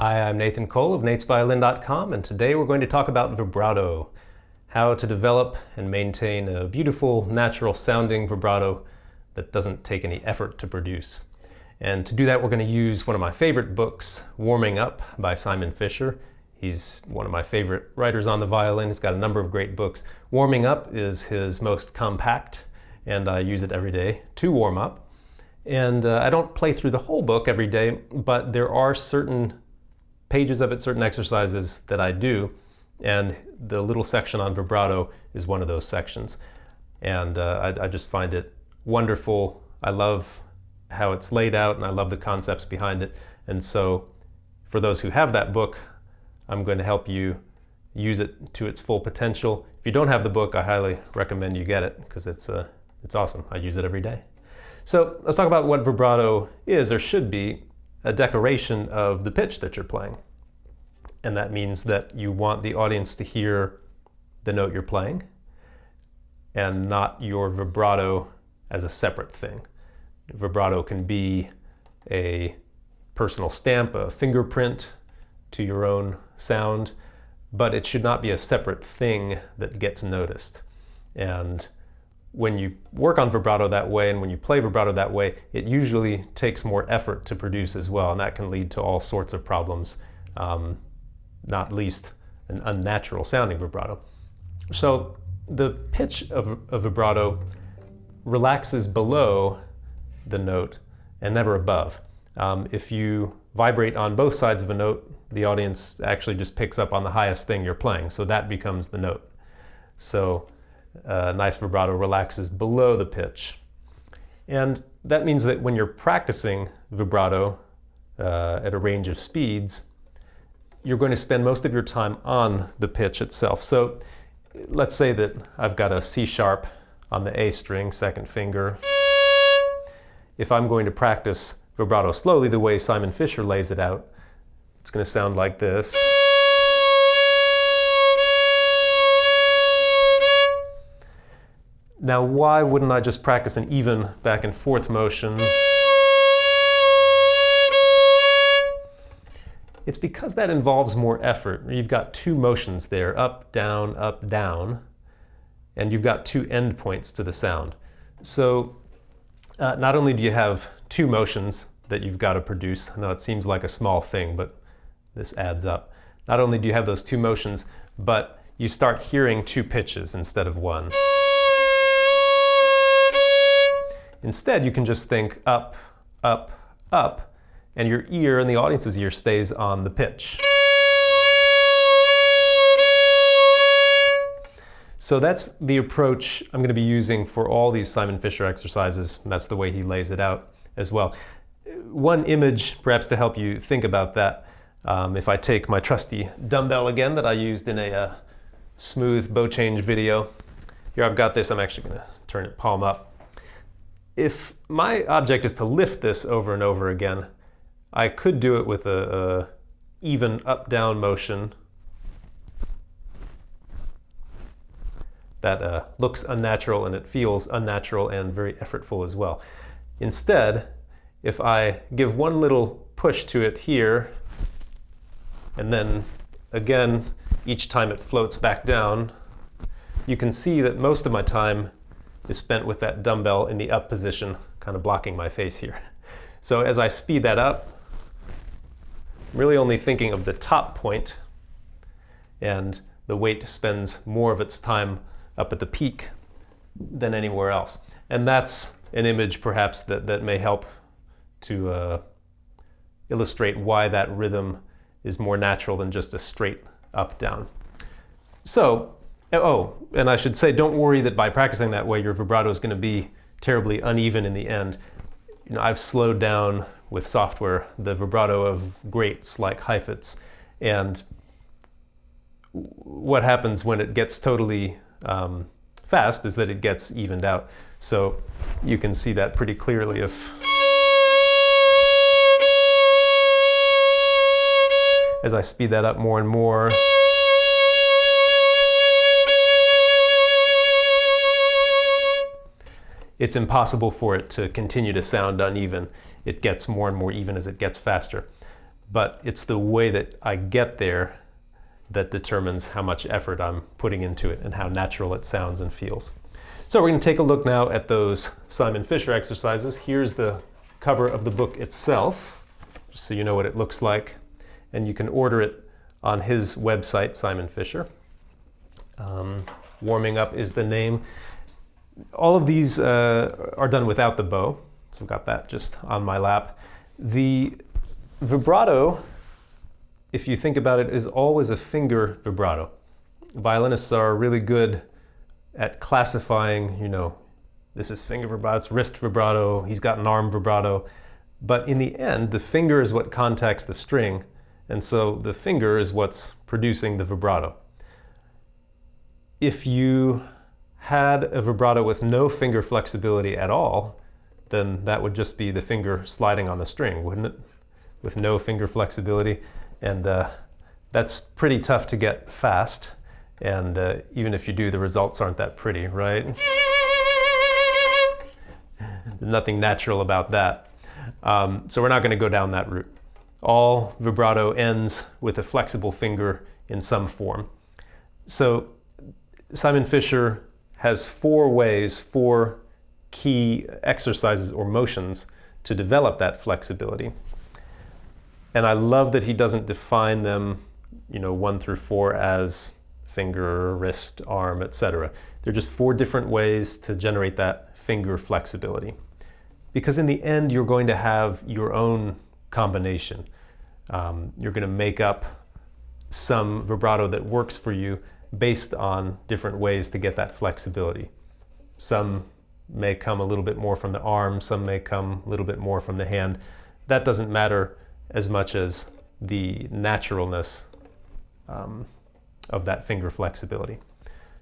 Hi, I'm Nathan Cole of natesviolin.com, and today we're going to talk about vibrato, how to develop and maintain a beautiful, natural sounding vibrato that doesn't take any effort to produce. And to do that, we're going to use one of my favorite books, Warming Up by Simon Fisher. He's one of my favorite writers on the violin. He's got a number of great books. Warming Up is his most compact, and I use it every day to warm up. And I don't play through the whole book every day, but there are certain pages of it, certain exercises that I do, and the little section on vibrato is one of those sections. And I just find it wonderful. I love how it's laid out, and I love the concepts behind it. And so for those who have that book, I'm going to help you use it to its full potential. If you don't have the book, I highly recommend you get it because it's awesome. I use it every day. So let's talk about what vibrato is, or should be, a decoration of the pitch that you're playing. And that means that you want the audience to hear the note you're playing and not your vibrato as a separate thing. Vibrato can be a personal stamp, a fingerprint to your own sound, but it should not be a separate thing that gets noticed. And when you work on vibrato that way, and when you play vibrato that way, it usually takes more effort to produce as well, and that can lead to all sorts of problems, not least an unnatural sounding vibrato. So the pitch of vibrato relaxes below the note and never above. If you vibrate on both sides of a note, the audience actually just picks up on the highest thing you're playing, so that becomes the note. So nice vibrato relaxes below the pitch. And that means that when you're practicing vibrato at a range of speeds, you're going to spend most of your time on the pitch itself. So let's say that I've got a C sharp on the A string, second finger. If I'm going to practice vibrato slowly the way Simon Fisher lays it out, it's going to sound like this. Now, why wouldn't I just practice an even back and forth motion? It's because that involves more effort. You've got two motions there, up, down, and you've got two end points to the sound. So not only do you have two motions that you've got to produce, I know it seems like a small thing, but this adds up. Not only do you have those two motions, but you start hearing two pitches instead of one. Instead, you can just think up, up, up, and your ear and the audience's ear stays on the pitch. So that's the approach I'm going to be using for all these Simon Fisher exercises. That's the way he lays it out as well. One image, perhaps to help you think about that, if I take my trusty dumbbell again that I used in a smooth bow change video. Here I've got this, I'm actually going to turn it palm up. If my object is to lift this over and over again, I could do it with a even up-down motion that looks unnatural, and it feels unnatural and very effortful as well. Instead, if I give one little push to it here, and then again, each time it floats back down, you can see that most of my time is spent with that dumbbell in the up position, kind of blocking my face here. So as I speed that up, I'm really only thinking of the top point, and the weight spends more of its time up at the peak than anywhere else. And that's an image perhaps that may help to illustrate why that rhythm is more natural than just a straight up-down. So, and I should say, don't worry that by practicing that way, your vibrato is going to be terribly uneven in the end. You know, I've slowed down with software the vibrato of greats like Heifetz, and what happens when it gets totally fast is that it gets evened out. So you can see that pretty clearly if as I speed that up more and more. It's impossible for it to continue to sound uneven. It gets more and more even as it gets faster. but it's the way that I get there that determines how much effort I'm putting into it and how natural it sounds and feels. So we're going to take a look now at those Simon Fisher exercises. Here's the cover of the book itself, just so you know what it looks like. And you can order it on his website, Simon Fisher. Warming Up is the name. All of these are done without the bow, so I've got that just on my lap. The vibrato, if you think about it, is always a finger vibrato. Violinists are really good at classifying, this is finger vibrato, it's wrist vibrato, he's got an arm vibrato. But in the end, the finger is what contacts the string, and so the finger is what's producing the vibrato. If you had a vibrato with no finger flexibility at all, then that would just be the finger sliding on the string, wouldn't it? With no finger flexibility. And that's pretty tough to get fast. And even if you do, the results aren't that pretty, right? There's nothing natural about that. So we're not going to go down that route. All vibrato ends with a flexible finger in some form. So Simon Fisher has 4 key exercises or motions to develop that flexibility. And I love that he doesn't define them, 1 through 4 as finger, wrist, arm, etc. They're just 4 different ways to generate that finger flexibility. Because in the end, you're going to have your own combination. You're going to make up some vibrato that works for you based on different ways to get that flexibility. Some may come a little bit more from the arm, some may come a little bit more from the hand. That doesn't matter as much as the naturalness of that finger flexibility.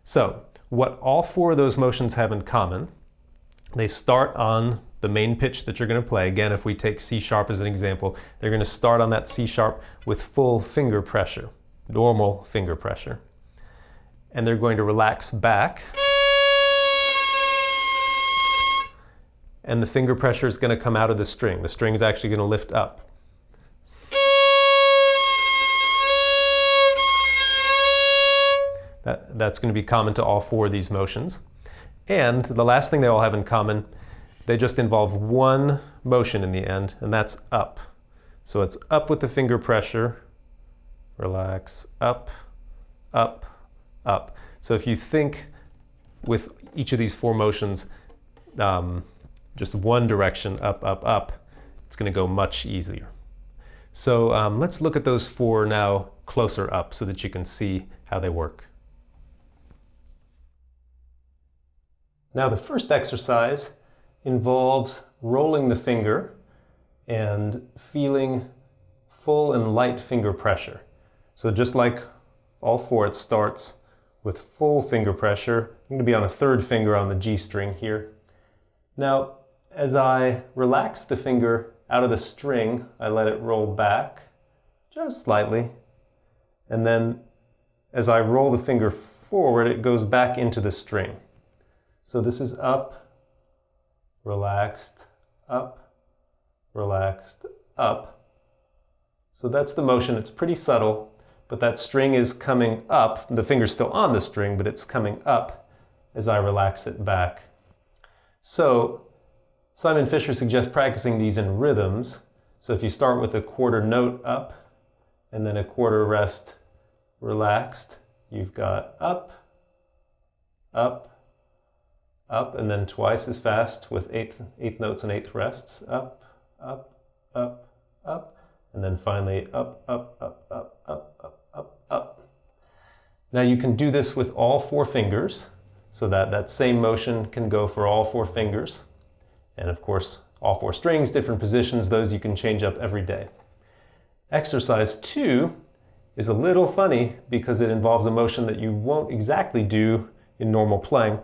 So what all 4 of those motions have in common, they start on the main pitch that you're going to play. Again, if we take C sharp as an example, they're going to start on that C sharp with full finger pressure, normal finger pressure. And they're going to relax back. And the finger pressure is going to come out of the string. The string is actually going to lift up. That's going to be common to all 4 of these motions. And the last thing they all have in common, they just involve one motion in the end, and that's up. So it's up with the finger pressure, relax, up, up, up. So if you think with each of these 4 motions, just one direction, up, up, up, it's going to go much easier. So let's look at those 4 now closer up so that you can see how they work. Now the first exercise involves rolling the finger and feeling full and light finger pressure. So just like all 4, it starts with full finger pressure. I'm going to be on a 3rd finger on the G string here. Now, as I relax the finger out of the string, I let it roll back just slightly. And then as I roll the finger forward, it goes back into the string. So this is up, relaxed, up, relaxed, up. So that's the motion. It's pretty subtle, but that string is coming up. The finger's still on the string, but it's coming up as I relax it back. So Simon Fisher suggests practicing these in rhythms. So if you start with a quarter note up and then a quarter rest relaxed, you've got up, up, up, and then twice as fast with eighth notes and 8th rests, up, up, up, up, and then finally up, up, up, up, up, up, up, up. Now you can do this with all 4 fingers, so that same motion can go for all 4 fingers. And of course, all 4 strings, different positions, those you can change up every day. Exercise 2 is a little funny because it involves a motion that you won't exactly do in normal playing.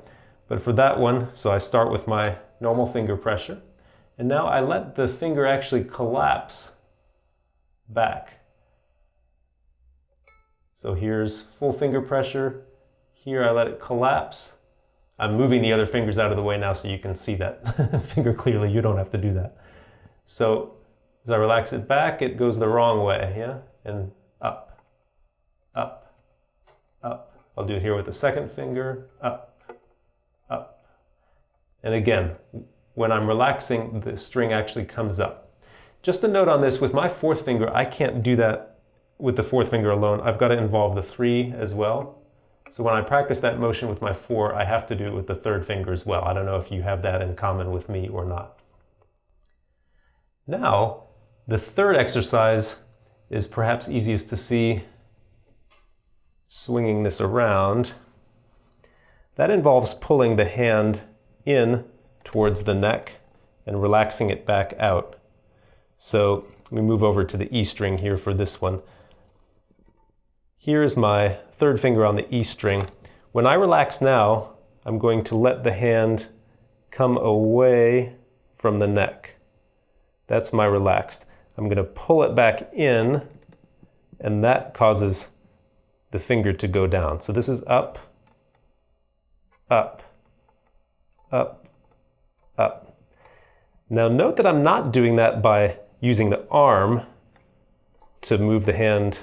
But for that one, so I start with my normal finger pressure, and now I let the finger actually collapse back. So here's full finger pressure. Here I let it collapse. I'm moving the other fingers out of the way now so you can see that finger clearly. You don't have to do that. So As I relax it back, it goes the wrong way, yeah? And up, up, up. I'll do it here with the second finger, up, up. And again, when I'm relaxing, the string actually comes up. Just a note on this, with my fourth finger, I can't do that with the fourth finger alone. I've got to involve the 3 as well. So when I practice that motion with my 4, I have to do it with the third finger as well. I don't know if you have that in common with me or not. Now, the third exercise is perhaps easiest to see, swinging this around. That involves pulling the hand in towards the neck and relaxing it back out. So we move over to the E string here for this one. Here is my third finger on the E string. When I relax now, I'm going to let the hand come away from the neck. That's my relaxed. I'm going to pull it back in, and that causes the finger to go down. So this is up, up, up, up. Now note that I'm not doing that by using the arm to move the hand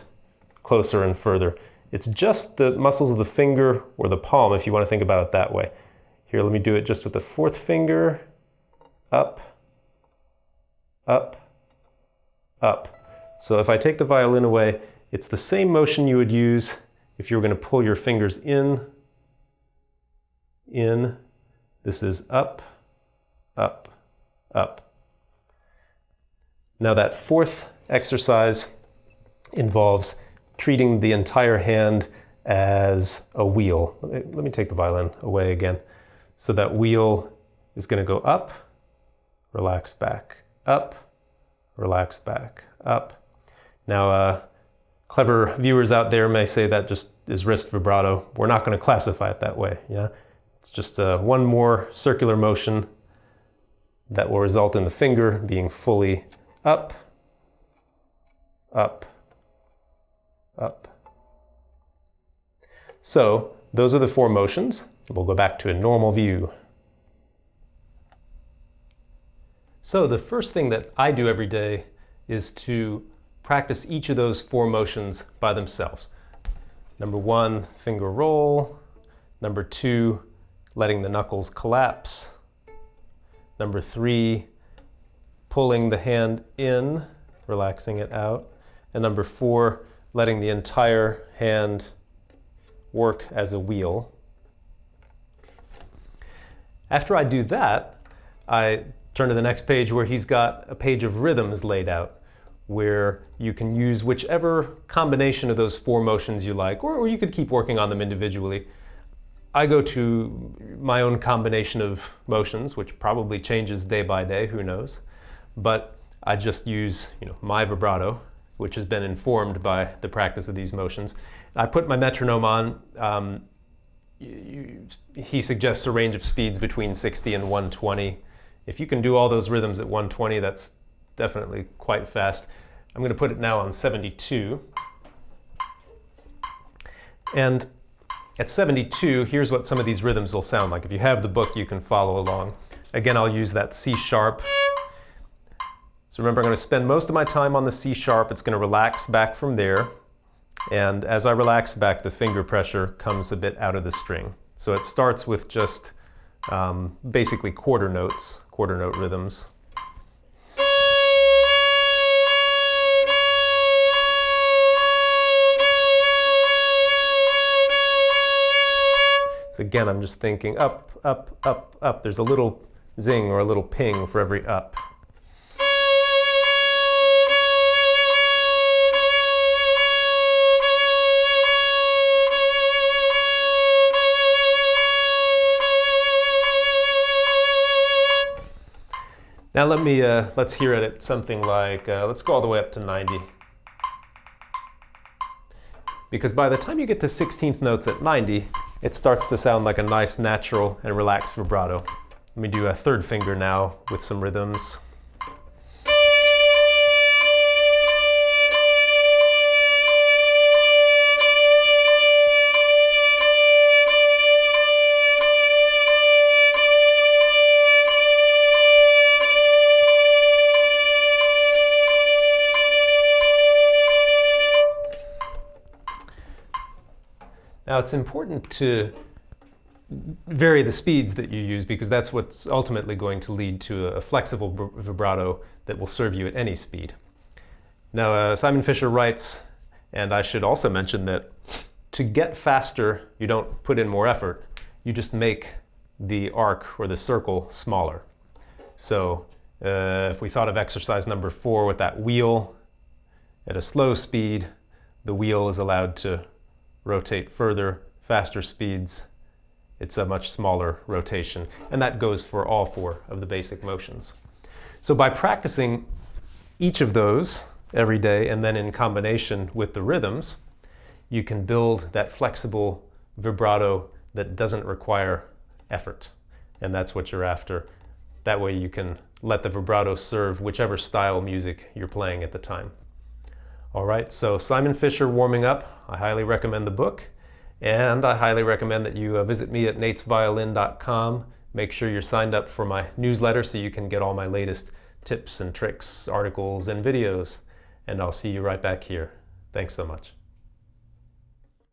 closer and further. It's just the muscles of the finger or the palm, if you want to think about it that way. Here, let me do it just with the fourth finger. Up, up, up. So if I take the violin away, it's the same motion you would use if you were going to pull your fingers in. This is up, up, up. Now that fourth exercise involves treating the entire hand as a wheel. Let me take the violin away again. So that wheel is going to go up, relax back, up, relax back, up. Now, clever viewers out there may say that just is wrist vibrato. We're not going to classify it that way. Yeah, it's just one more circular motion that will result in the finger being fully up, up, up. So those are the 4 motions. We'll go back to a normal view. So the first thing that I do every day is to practice each of those 4 motions by themselves. Number 1, finger roll. Number 2, letting the knuckles collapse. Number 3, pulling the hand in, relaxing it out. And number 4, letting the entire hand work as a wheel. After I do that, I turn to the next page where he's got a page of rhythms laid out, where you can use whichever combination of those 4 motions you like, or you could keep working on them individually. I go to my own combination of motions, which probably changes day by day, who knows. But I just use, my vibrato, which has been informed by the practice of these motions. I put my metronome on. He suggests a range of speeds between 60 and 120. If you can do all those rhythms at 120, that's definitely quite fast. I'm going to put it now on 72. And at 72, here's what some of these rhythms will sound like. If you have the book, you can follow along. Again, I'll use that C sharp. So remember, I'm going to spend most of my time on the C sharp. It's going to relax back from there. And as I relax back, the finger pressure comes a bit out of the string. So it starts with just basically quarter note rhythms. So again, I'm just thinking up, up, up, up. There's a little zing or a little ping for every up. Now let's hear it at something like, let's go all the way up to 90. Because by the time you get to 16th notes at 90, it starts to sound like a nice, natural, and relaxed vibrato. Let me do a third finger now with some rhythms. Now it's important to vary the speeds that you use because that's what's ultimately going to lead to a flexible vibrato that will serve you at any speed. Now Simon Fisher writes, and I should also mention that to get faster, you don't put in more effort, you just make the arc or the circle smaller. So if we thought of exercise number 4 with that wheel, at a slow speed, the wheel is allowed to rotate further. Faster speeds, it's a much smaller rotation. And that goes for all 4 of the basic motions. So by practicing each of those every day and then in combination with the rhythms, you can build that flexible vibrato that doesn't require effort. And that's what you're after. That way you can let the vibrato serve whichever style music you're playing at the time. All right, so Simon Fisher warming up. I highly recommend the book. And I highly recommend that you visit me at natesviolin.com. Make sure you're signed up for my newsletter so you can get all my latest tips and tricks, articles, and videos. And I'll see you right back here. Thanks so much.